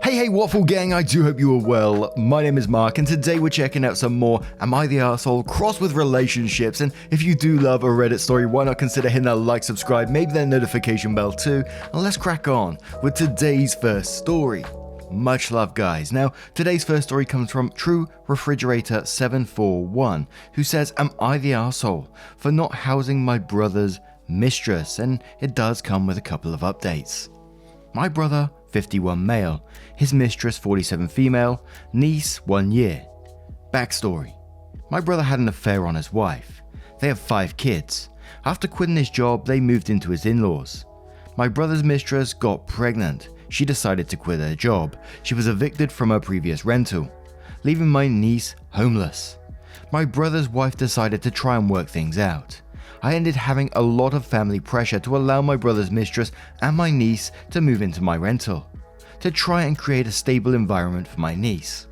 Hey Waffle Gang, I do hope you are well. My name is Mark and today we're checking out some more Am I the Arsehole crossed with relationships, and if you do love a Reddit story, why not consider hitting that like, subscribe, maybe that notification bell too, and let's crack on with today's first story. Much love guys. Now today's first story comes from True Refrigerator 741, who says, am I the arsehole for not housing my brother's mistress? And it does come with a couple of updates. My brother 51 male, his mistress 47 female, niece 1 year. Backstory. My brother had an affair on his wife. They have 5 kids. After quitting his job, they moved into his in-laws. My brother's mistress got pregnant. She decided to quit her job. She was evicted from her previous rental, leaving my niece homeless. My brother's wife decided to try and work things out. I ended having a lot of family pressure to allow my brother's mistress and my niece to move into my rental, to try and create a stable environment for my niece.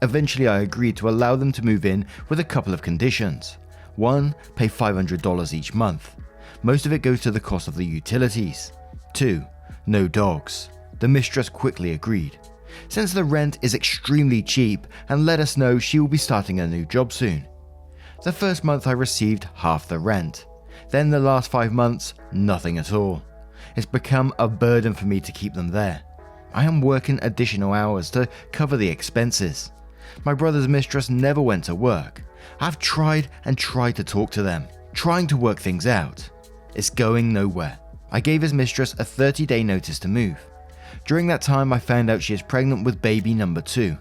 Eventually I agreed to allow them to move in with a couple of conditions. 1. Pay $500 each month. Most of it goes to the cost of the utilities. 2. No dogs. The mistress quickly agreed, since the rent is extremely cheap, and let us know she will be starting a new job soon. The first month I received half the rent. Then the last 5 months, nothing at all. It's become a burden for me to keep them there. I am working additional hours to cover the expenses. My brother's mistress never went to work. I've tried and tried to talk to them, trying to work things out. It's going nowhere. I gave his mistress a 30-day notice to move. During that time I found out she is pregnant with baby number 2.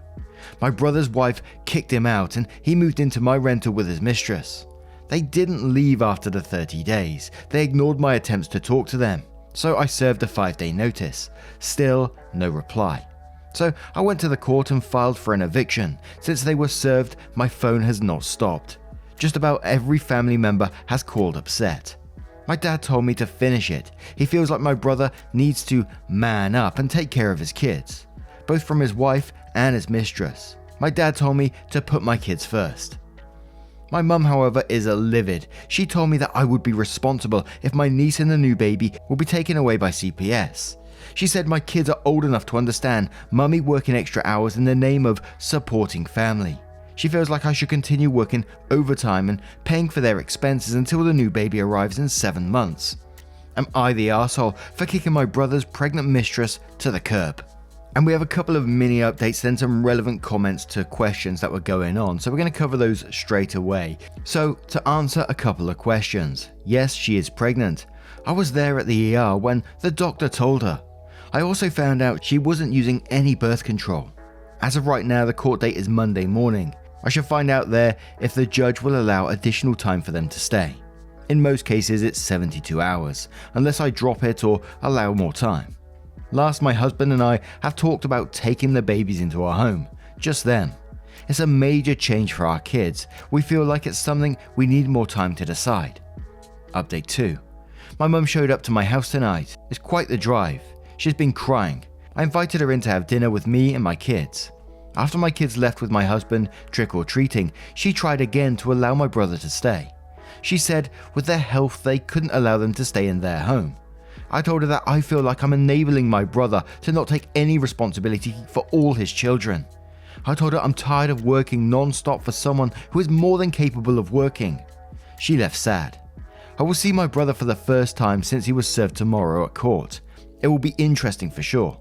My brother's wife kicked him out and he moved into my rental with his mistress. They didn't leave after the 30 days. They ignored my attempts to talk to them. So I served a 5-day notice. Still no reply. So I went to the court and filed for an eviction. Since they were served, my phone has not stopped. Just about every family member has called upset. My dad told me to finish it. He feels like my brother needs to man up and take care of his kids, both from his wife and his mistress. My dad told me to put my kids first. My mum, however, is livid. She told me that I would be responsible if my niece and the new baby will be taken away by CPS. She said my kids are old enough to understand mummy working extra hours in the name of supporting family. She feels like I should continue working overtime and paying for their expenses until the new baby arrives in 7 months. Am I the arsehole for kicking my brother's pregnant mistress to the curb? And we have a couple of mini updates, then some relevant comments to questions that were going on, so we're going to cover those straight away. So to answer a couple of questions, yes, she is pregnant. I was there at the ER when the doctor told her. I also found out she wasn't using any birth control. As of right now, the court date is Monday morning. I should find out there if the judge will allow additional time for them to stay. In most cases it's 72 hours, unless I drop it or allow more time. Last, my husband and I have talked about taking the babies into our home, just them. It's a major change for our kids. We feel like it's something we need more time to decide. Update 2. My mum showed up to my house tonight. It's quite the drive. She's been crying. I invited her in to have dinner with me and my kids. After my kids left with my husband trick-or-treating, she tried again to allow my brother to stay. She said with their health they couldn't allow them to stay in their home. I told her that I feel like I'm enabling my brother to not take any responsibility for all his children. I told her I'm tired of working non-stop for someone who is more than capable of working. She left sad. I will see my brother for the first time since he was served tomorrow at court. It will be interesting for sure.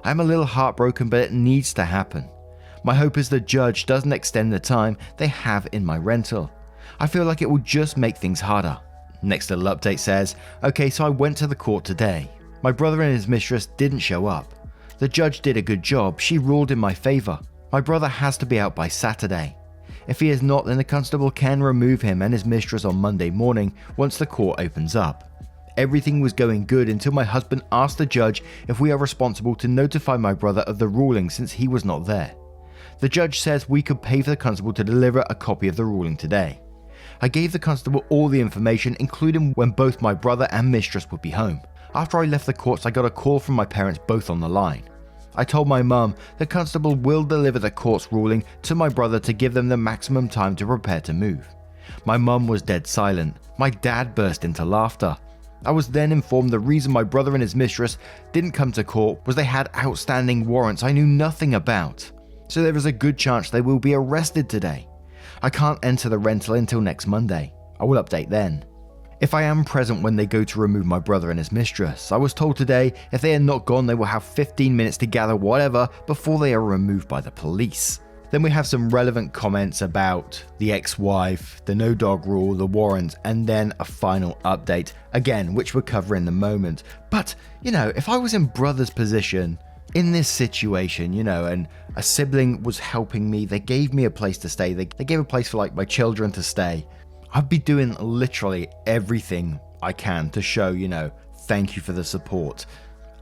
I am a little heartbroken, but it needs to happen. My hope is the judge doesn't extend the time they have in my rental. I feel like it will just make things harder. Next little update says, okay, so I went to the court today. My brother and his mistress didn't show up. The judge did a good job. She ruled in my favor. My brother has to be out by Saturday. If he is not, then the constable can remove him and his mistress on Monday morning once the court opens up. Everything was going good until my husband asked the judge if we are responsible to notify my brother of the ruling since he was not there. The judge says we could pay for the constable to deliver a copy of the ruling today. I gave the constable all the information, including when both my brother and mistress would be home. After I left the courts, I got a call from my parents both on the line. I told my mum the constable will deliver the court's ruling to my brother to give them the maximum time to prepare to move. My mum was dead silent. My dad burst into laughter. I was then informed the reason my brother and his mistress didn't come to court was they had outstanding warrants I knew nothing about. So there is a good chance they will be arrested today. I can't enter the rental until next Monday. I will update then. If I am present when they go to remove my brother and his mistress, I was told today if they are not gone they will have 15 minutes to gather whatever before they are removed by the police. Then we have some relevant comments about the ex-wife, the no dog rule, the warrant, and then a final update, again, which we'll cover in the moment. But, if I was in brother's position, in this situation, and a sibling was helping me, they gave me a place to stay, they gave a place for my children to stay, I'd be doing literally everything I can to show, thank you for the support.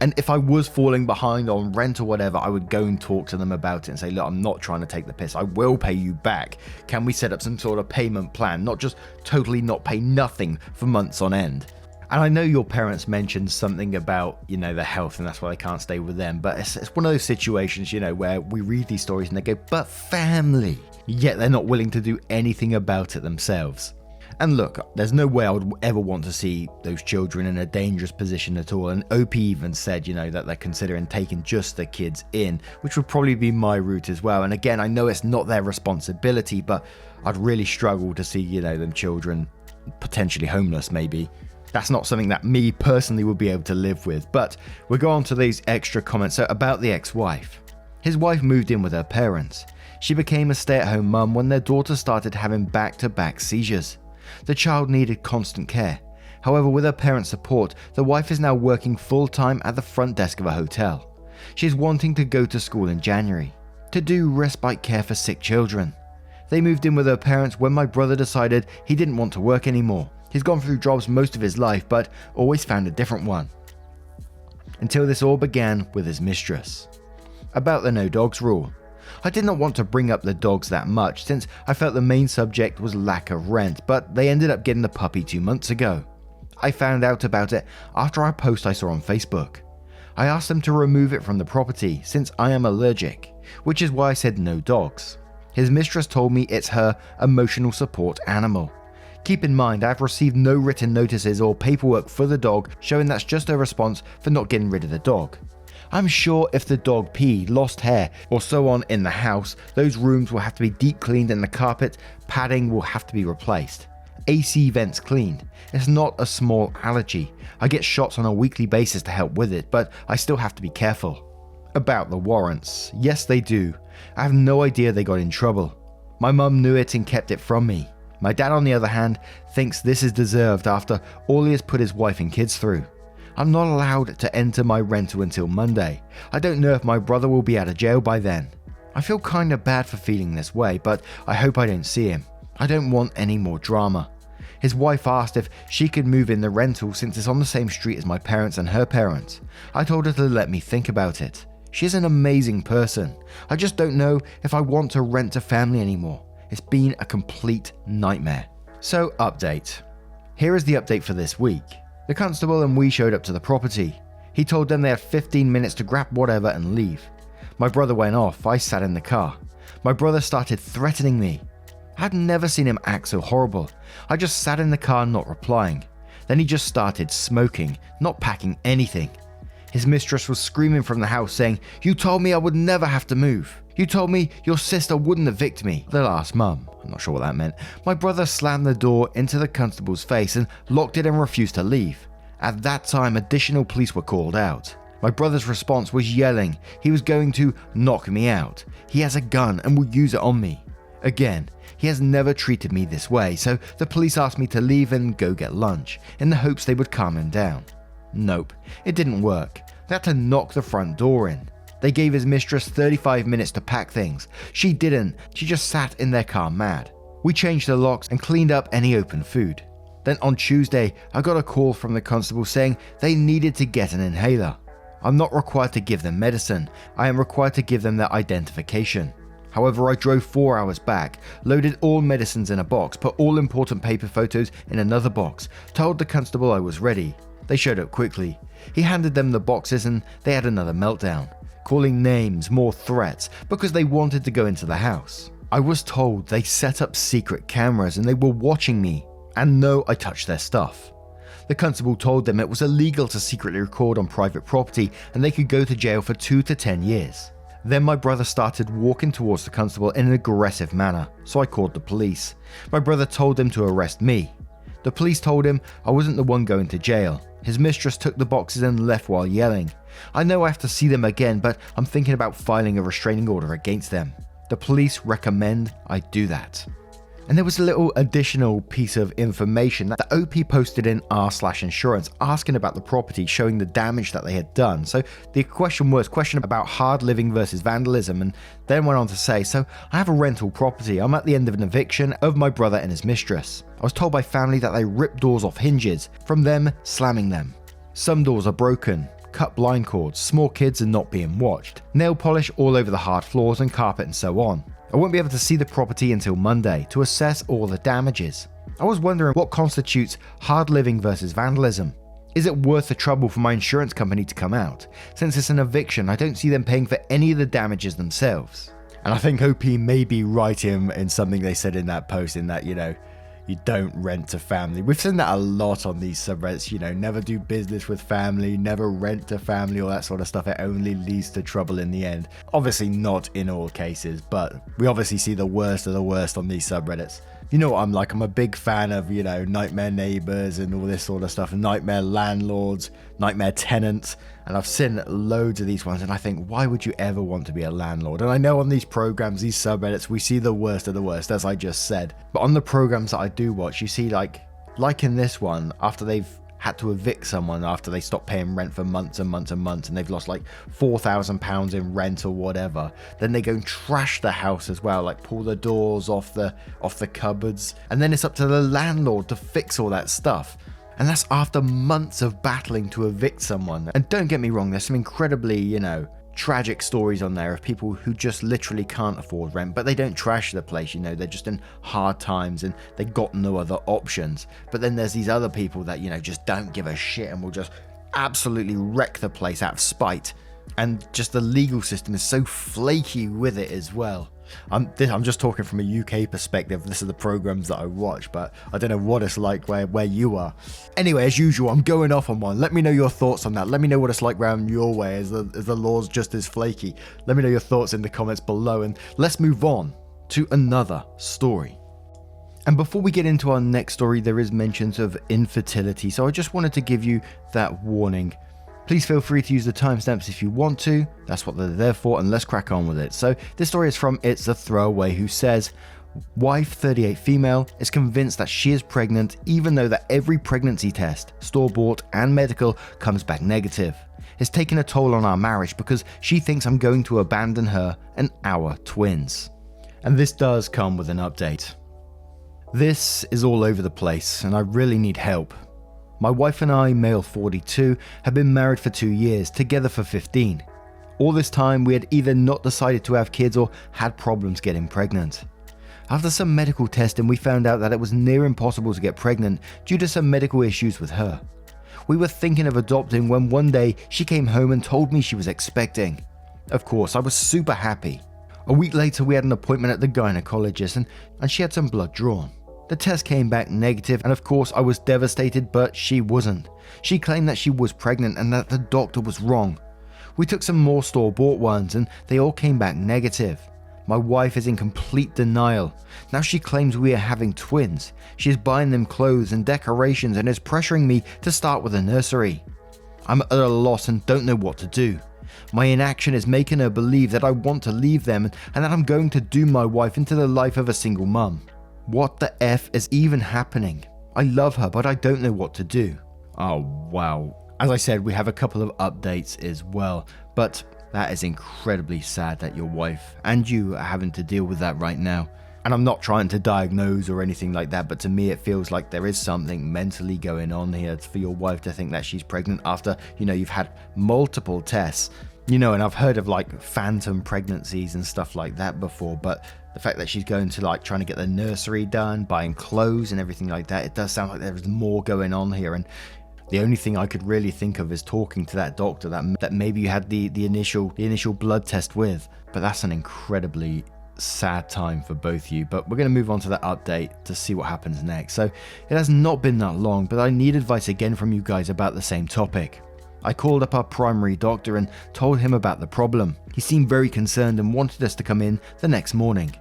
And if I was falling behind on rent or whatever, I would go and talk to them about it and say, look, I'm not trying to take the piss. I will pay you back. Can we set up some sort of payment plan? Not just totally not pay nothing for months on end. And I know your parents mentioned something about, their health and that's why they can't stay with them. But it's one of those situations, where we read these stories and they go, but family. Yet they're not willing to do anything about it themselves. And look, there's no way I would ever want to see those children in a dangerous position at all. And OP even said, that they're considering taking just the kids in, which would probably be my route as well. And again, I know it's not their responsibility, but I'd really struggle to see, them children potentially homeless maybe. That's not something that me personally would be able to live with. But we'll go on to these extra comments. So about the ex-wife. His wife moved in with her parents. She became a stay-at-home mum when their daughter started having back-to-back seizures. The child needed constant care. However, with her parents' support, the wife is now working full-time at the front desk of a hotel. She's wanting to go to school in January to do respite care for sick children. They moved in with her parents when my brother decided he didn't want to work anymore. He's gone through jobs most of his life, but always found a different one. Until this all began with his mistress. About the no dogs rule. I did not want to bring up the dogs that much since I felt the main subject was lack of rent, but they ended up getting the puppy 2 months ago. I found out about it after a post I saw on Facebook. I asked them to remove it from the property since I am allergic, which is why I said no dogs. His mistress told me it's her emotional support animal. Keep in mind I've received no written notices or paperwork for the dog showing that's just a response for not getting rid of the dog. I'm sure if the dog peed, lost hair, or so on in the house, those rooms will have to be deep cleaned and the carpet, padding will have to be replaced. AC vents cleaned. It's not a small allergy. I get shots on a weekly basis to help with it, but I still have to be careful. About the warrants. Yes, they do. I have no idea they got in trouble. My mum knew it and kept it from me. My dad, on the other hand, thinks this is deserved after all he has put his wife and kids through. I'm not allowed to enter my rental until Monday. I don't know if my brother will be out of jail by then. I feel kinda bad for feeling this way, but I hope I don't see him. I don't want any more drama. His wife asked if she could move in the rental since it's on the same street as my parents and her parents. I told her to let me think about it. She's an amazing person. I just don't know if I want to rent a family anymore. It's been a complete nightmare. So, update. Here is the update for this week. The constable and we showed up to the property. He told them they had 15 minutes to grab whatever and leave. My brother went off. I sat in the car. My brother started threatening me. I'd never seen him act so horrible. I just sat in the car not replying. Then he just started smoking, not packing anything. His mistress was screaming from the house saying, "You told me I would never have to move. You told me your sister wouldn't evict me." The last mum. I'm not sure what that meant. My brother slammed the door into the constable's face and locked it and refused to leave. At that time, additional police were called out. My brother's response was yelling he was going to knock me out. He has a gun and will use it on me. Again, he has never treated me this way, so the police asked me to leave and go get lunch, in the hopes they would calm him down. Nope, it didn't work. They had to knock the front door in. They gave his mistress 35 minutes to pack things. She didn't, she just sat in their car mad. We changed the locks and cleaned up any open food. Then on Tuesday, I got a call from the constable saying they needed to get an inhaler. I'm not required to give them medicine, I am required to give them their identification. However, I drove 4 hours back, loaded all medicines in a box, put all important paper photos in another box, told the constable I was ready. They showed up quickly. He handed them the boxes and they had another meltdown, calling names, more threats, because they wanted to go into the house. I was told they set up secret cameras and they were watching me, and no, I touched their stuff. The constable told them it was illegal to secretly record on private property and they could go to jail for 2 to 10 years. Then my brother started walking towards the constable in an aggressive manner, so I called the police. My brother told them to arrest me. The police told him I wasn't the one going to jail. His mistress took the boxes and left while yelling. I know I have to see them again, but I'm thinking about filing a restraining order against them. The police recommend I do that. And there was a little additional piece of information that the OP posted in r/insurance asking about the property, showing the damage that they had done. So the question about hard living versus vandalism, and then went on to say, so I have a rental property. I'm at the end of an eviction of my brother and his mistress. I was told by family that they ripped doors off hinges from them slamming them. Some doors are broken, cut blind cords, small kids are not being watched, nail polish all over the hard floors and carpet and so on. I won't be able to see the property until Monday to assess all the damages. I was wondering what constitutes hard living versus vandalism. Is it worth the trouble for my insurance company to come out? Since it's an eviction, I don't see them paying for any of the damages themselves. And I think OP may be right in something they said in that post, in that, you don't rent to family. We've seen that a lot on these subreddits, never do business with family, never rent to family, all that sort of stuff. It only leads to trouble in the end. Obviously not in all cases, but we obviously see the worst of the worst on these subreddits. You know what I'm like, I'm a big fan of, nightmare neighbors and all this sort of stuff, nightmare landlords, nightmare tenants, and I've seen loads of these ones, and I think, why would you ever want to be a landlord? And I know on these programs, these subreddits, we see the worst of the worst, as I just said, but on the programs that I do watch, you see like in this one, after they've had to evict someone after they stopped paying rent for months and months and months, and they've lost like £4,000 in rent or whatever. Then they go and trash the house as well, like pull the doors off the cupboards, and then it's up to the landlord to fix all that stuff. And that's after months of battling to evict someone. And don't get me wrong, there's some incredibly, tragic stories on there of people who just literally can't afford rent, but they don't trash the place, they're just in hard times and they got no other options. But then there's these other people that, just don't give a shit and will just absolutely wreck the place out of spite. And just the legal system is so flaky with it as well. I'm just talking from a UK perspective. This are the programs that I watch, but I don't know what it's like where you are. Anyway, as usual, I'm going off on one. Let me know your thoughts on that. Let me know what it's like round your way. Is the laws just as flaky? Let me know your thoughts in the comments below, and let's move on to another story. And before we get into our next story, there is mentions of infertility, so I just wanted to give you that warning. Please feel free to use the timestamps if you want to. That's what they're there for, and let's crack on with it. So this story is from It's a Throwaway, who says, wife 38 female is convinced that she is pregnant even though that every pregnancy test, store-bought and medical, comes back negative. It's taken a toll on our marriage because she thinks I'm going to abandon her and our twins. And this does come with an update. This is all over the place and I really need help. My wife and I, male 42, have been married for 2 years, together for 15. All this time we had either not decided to have kids or had problems getting pregnant. After some medical testing, we found out that it was near impossible to get pregnant due to some medical issues with her. We were thinking of adopting when one day she came home and told me she was expecting. Of course, I was super happy. A week later we had an appointment at the gynecologist and she had some blood drawn. The test came back negative, and of course I was devastated, but she wasn't. She claimed that she was pregnant and that the doctor was wrong. We took some more store-bought ones and they all came back negative. My wife is in complete denial. Now she claims we are having twins. She is buying them clothes and decorations and is pressuring me to start with a nursery. I'm at a loss and don't know what to do. My inaction is making her believe that I want to leave them and that I'm going to doom my wife into the life of a single mum. What the F is even happening? I love her, but I don't know what to do. Oh, wow. As I said, we have a couple of updates as well, but that is incredibly sad that your wife and you are having to deal with that right now. And I'm not trying to diagnose or anything like that, but to me it feels like there is something mentally going on here for your wife to think that she's pregnant after, you've had multiple tests. And I've heard of like phantom pregnancies and stuff like that before, but the fact that she's going to like trying to get the nursery done, buying clothes and everything like that, it does sound like there's more going on here. And the only thing I could really think of is talking to that doctor that maybe you had the initial blood test with. But that's an incredibly sad time for both of you, but we're going to move on to that update to see what happens next. So it has not been that long, but I need advice again from you guys about the same topic. I called up our primary doctor and told him about the problem. He seemed very concerned and wanted us to come in the next morning.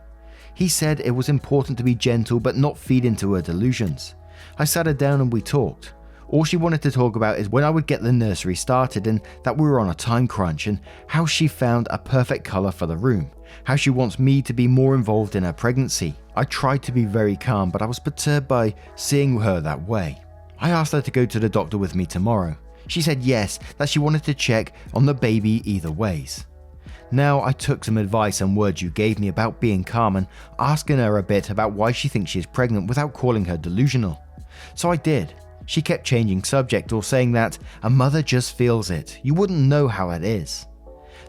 He said it was important to be gentle but not feed into her delusions. I sat her down and we talked. All she wanted to talk about is when I would get the nursery started and that we were on a time crunch, and how she found a perfect colour for the room, how she wants me to be more involved in her pregnancy. I tried to be very calm, but I was perturbed by seeing her that way. I asked her to go to the doctor with me tomorrow. She said yes, that she wanted to check on the baby either ways. Now I took some advice and words you gave me about being calm and asking her a bit about why she thinks she is pregnant without calling her delusional. So I did. She kept changing subject or saying that a mother just feels it. You wouldn't know how it is.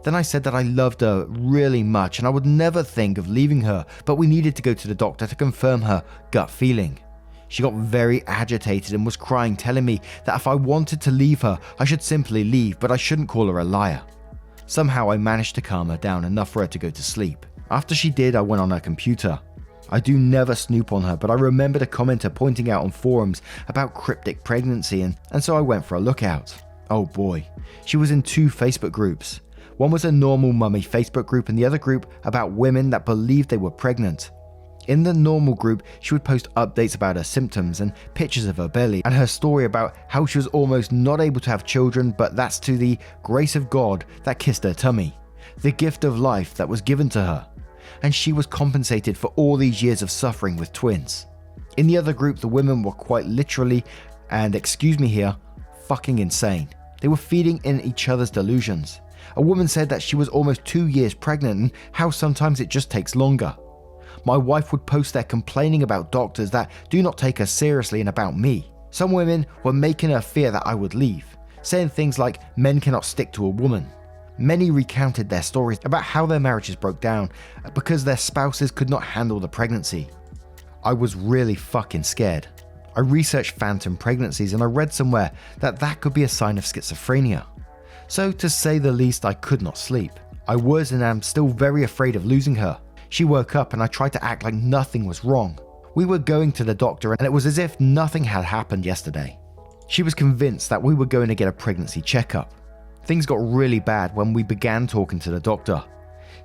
Then I said that I loved her really much and I would never think of leaving her, but we needed to go to the doctor to confirm her gut feeling. She got very agitated and was crying, telling me that if I wanted to leave her, I should simply leave, but I shouldn't call her a liar. Somehow I managed to calm her down enough for her to go to sleep. After she did, I went on her computer. I do never snoop on her, but I remembered a commenter pointing out on forums about cryptic pregnancy, and so I went for a lookout. Oh boy, she was in 2 Facebook groups. One was a normal mummy Facebook group and the other group about women that believed they were pregnant. In the normal group, she would post updates about her symptoms and pictures of her belly and her story about how she was almost not able to have children, but that's to the grace of God that kissed her tummy, the gift of life that was given to her. And she was compensated for all these years of suffering with twins. In the other group, the women were quite literally, and excuse me here, fucking insane. They were feeding in each other's delusions. A woman said that she was almost 2 years pregnant and how sometimes it just takes longer. My wife would post there complaining about doctors that do not take her seriously and about me. Some women were making her fear that I would leave, saying things like men cannot stick to a woman. Many recounted their stories about how their marriages broke down because their spouses could not handle the pregnancy. I was really fucking scared. I researched phantom pregnancies and I read somewhere that that could be a sign of schizophrenia. So to say the least, I could not sleep. I was and am still very afraid of losing her. She woke up and I tried to act like nothing was wrong. We were going to the doctor and it was as if nothing had happened yesterday. She was convinced that we were going to get a pregnancy checkup. Things got really bad when we began talking to the doctor.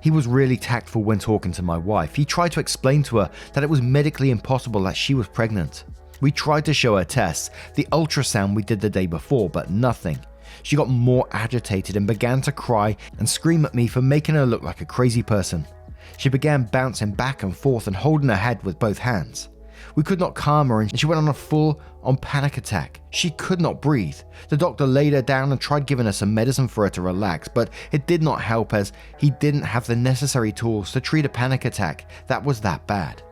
He was really tactful when talking to my wife. He tried to explain to her that it was medically impossible that she was pregnant. We tried to show her tests, the ultrasound we did the day before, but nothing. She got more agitated and began to cry and scream at me for making her look like a crazy person. She began bouncing back and forth and holding her head with both hands. We could not calm her and she went on a full-on panic attack. She could not breathe. The doctor laid her down and tried giving her some medicine for her to relax, but it did not help as he didn't have the necessary tools to treat a panic attack that was that bad.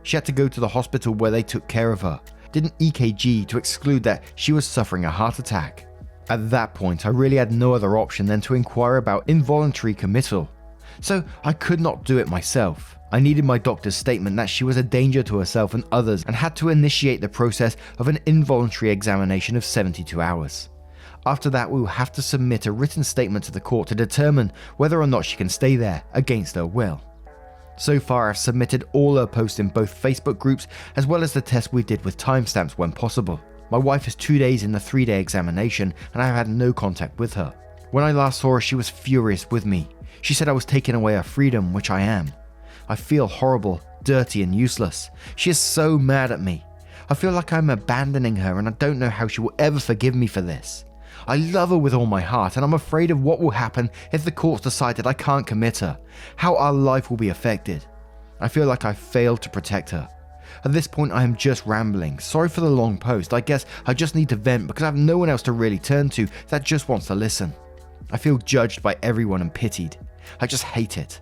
She had to go to the hospital where they took care of her, did an EKG to exclude that she was suffering a heart attack. At that point, I really had no other option than to inquire about involuntary committal. So I could not do it myself. I needed my doctor's statement that she was a danger to herself and others and had to initiate the process of an involuntary examination of 72 hours. After that, we will have to submit a written statement to the court to determine whether or not she can stay there against her will. So far, I've submitted all her posts in both Facebook groups as well as the test we did with timestamps when possible. My wife is 2 days in the 3-day examination and I have had no contact with her. When I last saw her, she was furious with me. She said I was taking away her freedom, which I am. I feel horrible, dirty and useless. She is so mad at me. I feel like I'm abandoning her and I don't know how she will ever forgive me for this. I love her with all my heart and I'm afraid of what will happen if the courts decide that I can't commit her, how our life will be affected. I feel like I failed to protect her. At this point I am just rambling. Sorry for the long post. I guess I just need to vent because I have no one else to really turn to that just wants to listen. I feel judged by everyone and pitied. I just hate it.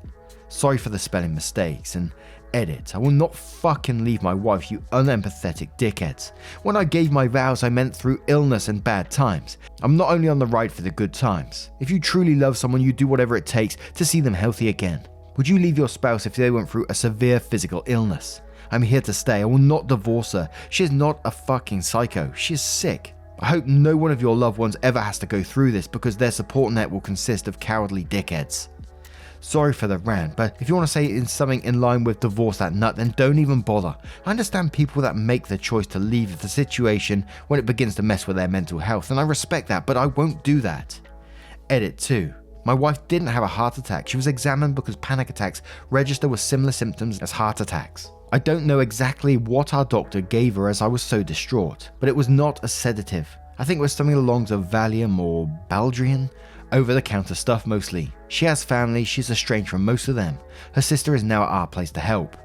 Sorry for the spelling mistakes, and edit. I will not fucking leave my wife, you unempathetic dickheads. When I gave my vows, I meant through illness and bad times. I'm not only on the ride for the good times. If you truly love someone, you do whatever it takes to see them healthy again. Would you leave your spouse if they went through a severe physical illness? I'm here to stay. I will not divorce her. She is not a fucking psycho. She is sick. I hope no one of your loved ones ever has to go through this because their support net will consist of cowardly dickheads. Sorry for the rant, but if you want to say in something in line with divorce that nut, then don't even bother. I understand people that make the choice to leave the situation when it begins to mess with their mental health, and I respect that, but I won't do that. Edit 2. My wife didn't have a heart attack. She was examined because panic attacks register with similar symptoms as heart attacks. I don't know exactly what our doctor gave her as I was so distraught, but it was not a sedative. I think it was something along the Valium or Baldrian, over-the-counter stuff mostly. She has family, she's estranged from most of them. Her sister is now at our place to help.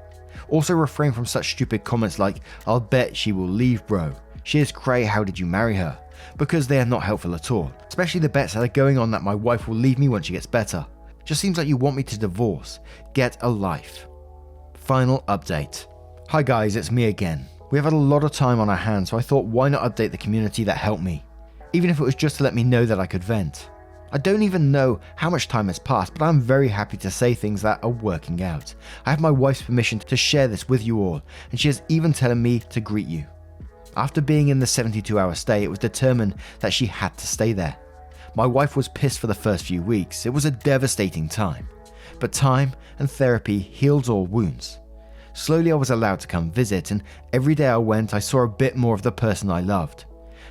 Also refrain from such stupid comments like, "I'll bet she will leave, bro. She is cray, how did you marry her?" Because they are not helpful at all, especially the bets that are going on that my wife will leave me when she gets better. Just seems like you want me to divorce. Get a life. Final update. Hi guys, it's me again. We have had a lot of time on our hands, so I thought why not update the community that helped me, even if it was just to let me know that I could vent. I don't even know how much time has passed, but I'm very happy to say things that are working out. I have my wife's permission to share this with you all, and she is even telling me to greet you. After being in the 72-hour stay, it was determined that she had to stay there. My wife was pissed for the first few weeks. It was a devastating time. But time and therapy heals all wounds. Slowly I was allowed to come visit, and every day I went I saw a bit more of the person I loved.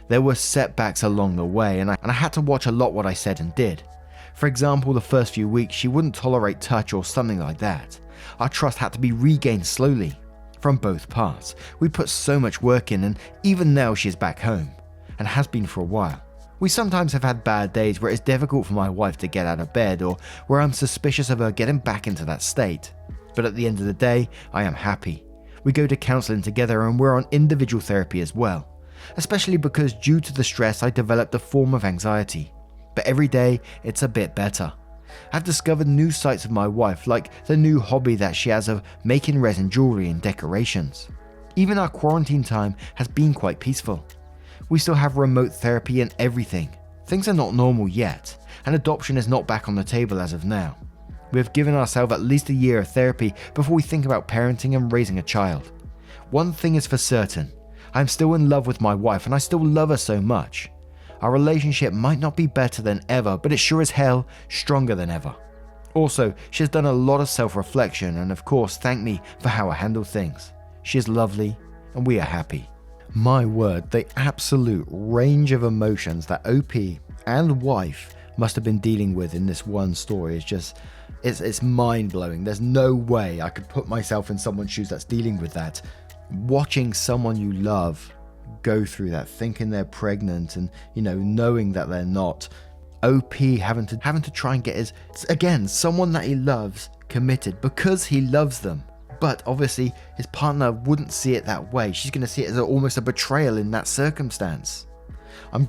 There were setbacks along the way, and I had to watch a lot what I said and did. For example, the first few weeks she wouldn't tolerate touch or something like that. Our trust had to be regained slowly. From both parts. We put so much work in, and even now she is back home, and has been for a while. We sometimes have had bad days where it's difficult for my wife to get out of bed, or where I'm suspicious of her getting back into that state. But at the end of the day, I am happy. We go to counselling together, and we're on individual therapy as well. Especially because due to the stress I developed a form of anxiety. But every day it's a bit better. I've discovered new sides of my wife, like the new hobby that she has of making resin jewelry and decorations. Even our quarantine time has been quite peaceful. We still have remote therapy and everything. Things are not normal yet, and adoption is not back on the table as of now. We have given ourselves at least a year of therapy before we think about parenting and raising a child. One thing is for certain. I'm still in love with my wife, and I still love her so much. Our relationship might not be better than ever, but it's sure as hell stronger than ever. Also, she has done a lot of self-reflection and of course thanked me for how I handle things. She is lovely and we are happy. My word, the absolute range of emotions that OP and wife must have been dealing with in this one story is just, it's mind-blowing. There's no way I could put myself in someone's shoes that's dealing with that. Watching someone you love go through that, thinking they're pregnant and, knowing that they're not. OP having to try and get someone that he loves committed because he loves them. But obviously his partner wouldn't see it that way. She's going to see it as almost a betrayal in that circumstance. I'm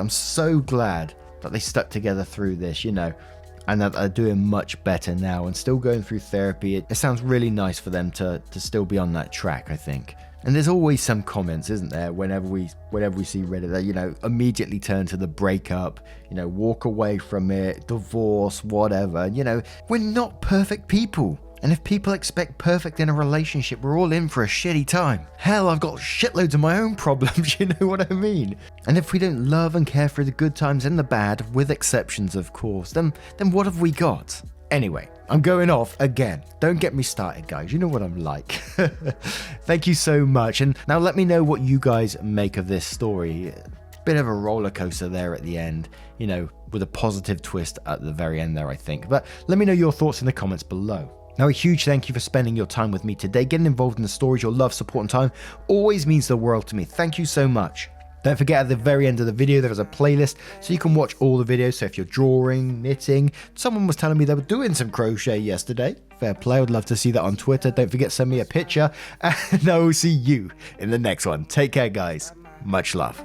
so glad that they stuck together through this, and that they're doing much better now and still going through therapy. It sounds really nice for them to still be on that track, I think. And there's always some comments, isn't there, whenever we see Reddit that, immediately turn to the breakup, walk away from it, divorce, whatever. We're not perfect people. And if people expect perfect in a relationship, we're all in for a shitty time. Hell, I've got shitloads of my own problems, you know what I mean? And if we don't love and care for the good times and the bad, with exceptions of course, then what have we got? Anyway, I'm going off again. Don't get me started, guys. You know what I'm like. Thank you so much. And now let me know what you guys make of this story. Bit of a roller coaster there at the end, with a positive twist at the very end there, I think. But let me know your thoughts in the comments below. Now, a huge thank you for spending your time with me today. Getting involved in the stories, your love, support, and time always means the world to me. Thank you so much. Don't forget, at the very end of the video, there is a playlist so you can watch all the videos. So if you're drawing, knitting, someone was telling me they were doing some crochet yesterday. Fair play. I would love to see that on Twitter. Don't forget, send me a picture, and I will see you in the next one. Take care, guys. Much love.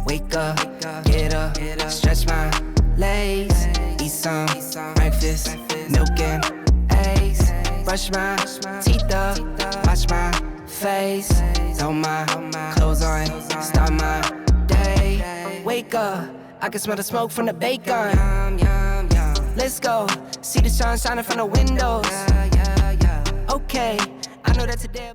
Wake up, get up, stretch my legs, eat some breakfast, milk and eggs, brush my teeth up, wash my face, throw my clothes on, start my day. Wake up, I can smell the smoke from the bacon. Let's go, see the sun shining from the windows. Okay, I know that today